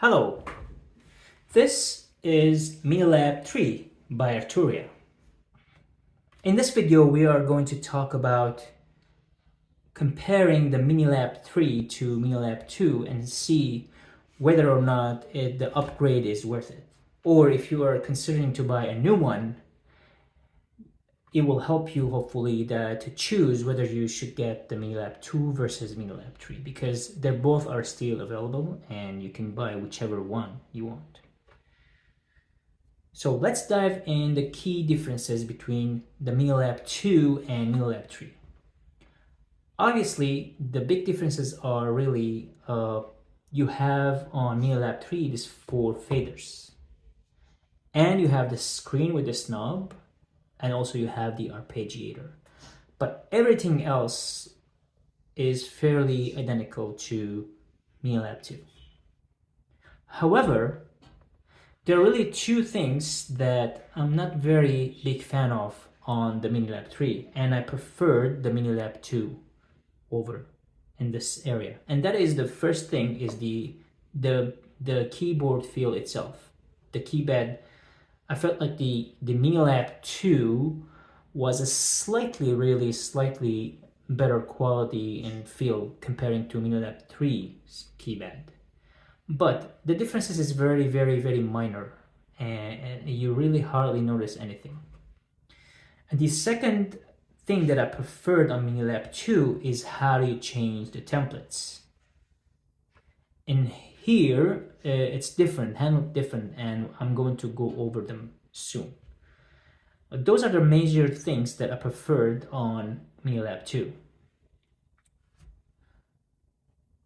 Hello, this is MiiniLab 3 by Arturia. In this video, we are going to talk about comparing the MiiniLab 3 to MiiniLab 2 and see whether or not the upgrade is worth it. Or if you are considering to buy a new one, it will help you hopefully to choose whether you should get the MiiniLab 2 versus MiiniLab 3 because they both are still available and you can buy whichever one you want. So let's dive in the key differences between the MiiniLab 2 and MiiniLab 3. Obviously, the big differences are really you have on MiiniLab 3 these 4 faders. And you have the screen with this knob, and also you have the arpeggiator. But everything else is fairly identical to MiiniLab 2. However, there are really 2 things that I'm not very big fan of on the MiiniLab 3, and I preferred the MiiniLab 2 over in this area. And that is, the first thing is the keyboard feel itself. The keypad, I felt like the MiiniLab 2 was a slightly better quality and feel comparing to MiiniLab 3's keypad. But the differences is very minor, and you really hardly notice anything. And the second thing that I preferred on MiiniLab 2 is how do you change the templates. In here, it's different, handled different, and I'm going to go over them soon. Those are the major things that I preferred on MiiniLab 2.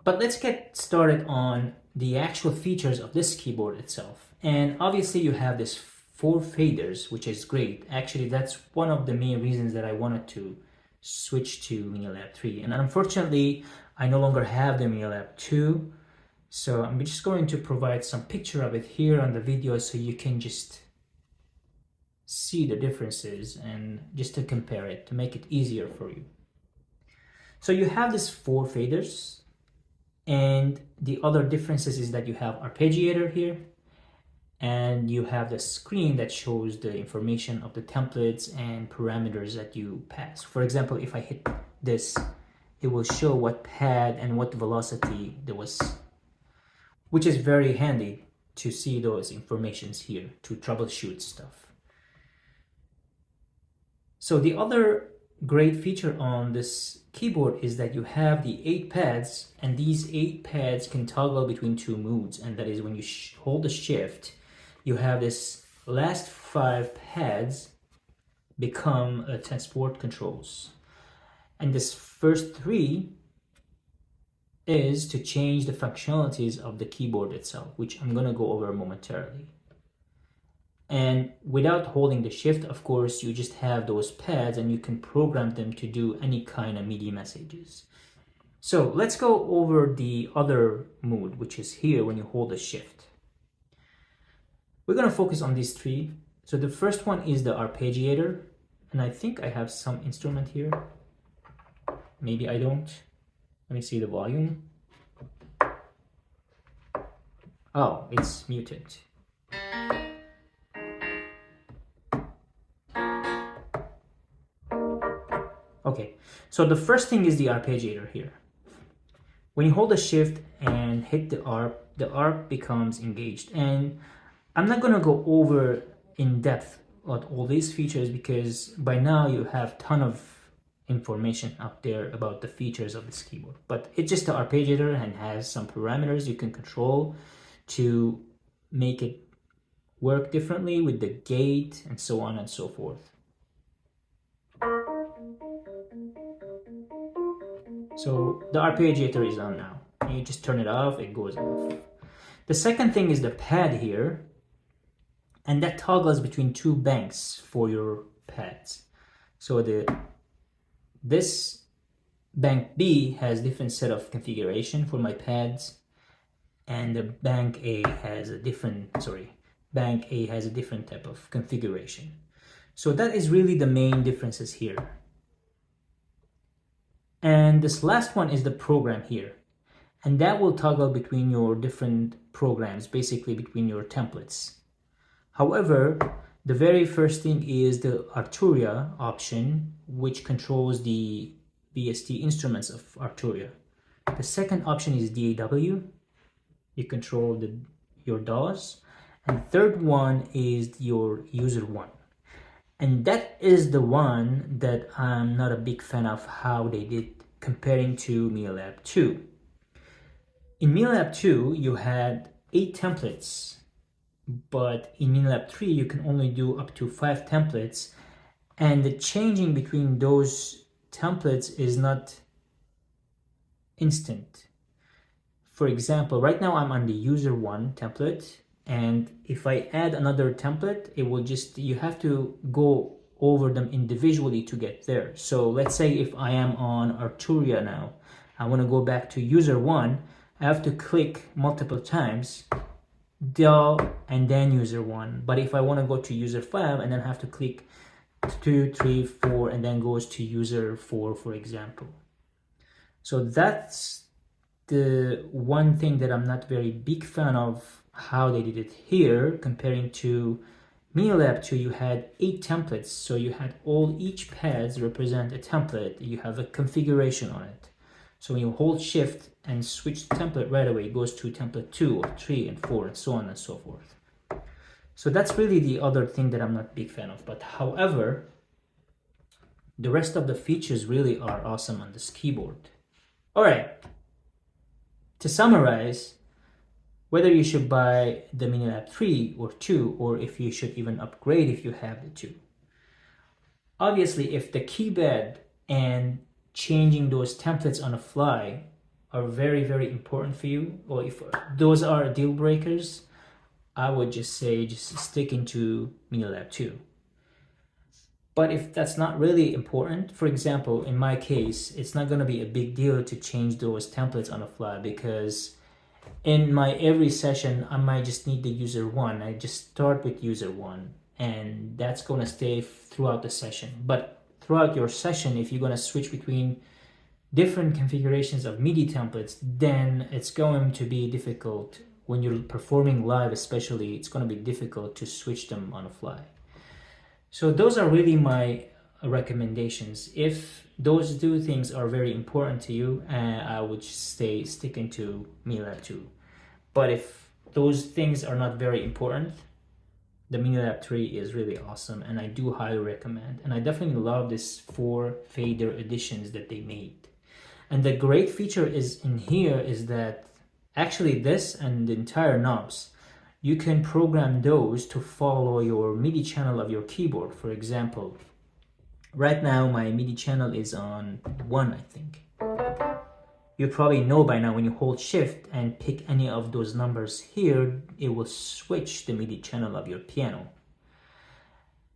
But let's get started on the actual features of this keyboard itself. And obviously you have this 4 faders, which is great. Actually, that's one of the main reasons that I wanted to switch to MiiniLab 3. And unfortunately, I no longer have the MiiniLab 2. So I'm just going to provide some picture of it here on the video so you can just see the differences and just to compare it, to make it easier for you. So you have these 4 faders, and the other differences is that you have arpeggiator here, and you have the screen that shows the information of the templates and parameters that you pass. For example, if I hit this, it will show what pad and what velocity there was, which is very handy to see those informations here to troubleshoot stuff. So the other great feature on this keyboard is that you have the 8 pads, and these 8 pads can toggle between 2 modes, and that is when you hold the shift, you have this last 5 pads become transport controls, and this first 3 is to change the functionalities of the keyboard itself, which I'm going to go over momentarily. And without holding the shift, of course, you just have those pads and you can program them to do any kind of MIDI messages. So let's go over the other mode, which is here when you hold the shift. We're going to focus on these 3. So the first one is the arpeggiator, and I think I have some instrument here. Maybe I don't. Let me see the volume. Oh, it's muted. Okay, so the first thing is the arpeggiator here. When you hold the shift and hit the arp becomes engaged. And I'm not gonna go over in depth on all these features because by now you have a ton of information out there about the features of this keyboard. But it's just the arpeggiator and has some parameters you can control to make it work differently with the gate and so on and so forth. So the arpeggiator is on now. You just turn it off, it goes off. The second thing is the pad here, and that toggles between 2 banks for your pads. So this bank B has different set of configuration for my pads, and the bank A has a different type of configuration. So that is really the main differences here. And this last one is the program here. and that will toggle between your different programs, basically between your templates. However, the very first thing is the Arturia option, which controls the BST instruments of Arturia. The second option is DAW. You control your DAWs. And the third one is your user one. And that is the one that I'm not a big fan of how they did comparing to MiiniLab 2. In MiiniLab 2, you had 8 templates, but in MiiniLab 3, you can only do up to 5 templates, and the changing between those templates is not instant. For example, right now I'm on the user 1 template, and if I add another template, it will just, you have to go over them individually to get there. So let's say if I am on Arturia now, I want to go back to user 1, I have to click multiple times, DAW, and then user 1. But if I want to go to user 5 and then have to click 2, 3, 4, and then goes to user 4, for example. So that's the one thing that I'm not very big fan of how they did it here. Comparing to MiiniLab 2, you had 8 templates, so you had each pads represent a template. You have a configuration on it. So when you hold shift and switch the template right away, it goes to template 2 or 3 and 4 and so on and so forth. So that's really the other thing that I'm not a big fan of. But however, the rest of the features really are awesome on this keyboard. All right, to summarize, whether you should buy the MiiniLab 3 or 2, or if you should even upgrade if you have the 2. Obviously, if the keypad and changing those templates on the fly are very, very important for you, or if those are deal breakers, I would just say just stick into MiiniLab 2. But if that's not really important, for example, in my case, it's not going to be a big deal to change those templates on the fly, because in my every session, I might just need the user 1. I just start with user 1, and that's going to stay throughout the session. But throughout your session, if you're going to switch between different configurations of MIDI templates, then it's going to be difficult. When you're performing live especially, it's going to be difficult to switch them on the fly. So those are really my recommendations. If those 2 things are very important to you, I would stick into MiiniLab 2. But if those things are not very important, the MiiniLab 3 is really awesome, and I do highly recommend. And I definitely love this 4 fader editions that they made. And the great feature is in here is that actually this and the entire knobs, you can program those to follow your MIDI channel of your keyboard. For example, right now my MIDI channel is on 1, I think. You probably know by now when you hold shift and pick any of those numbers here, it will switch the MIDI channel of your piano.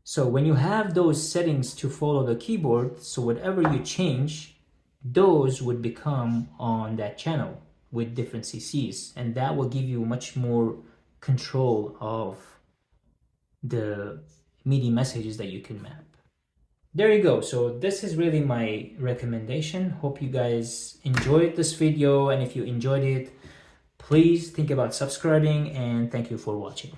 So when you have those settings to follow the keyboard, so whatever you change, those would become on that channel with different CCs, and that will give you much more control of the MIDI messages that you can map. There you go. So this is really my recommendation. Hope you guys enjoyed this video, and if you enjoyed it, please think about subscribing, and thank you for watching.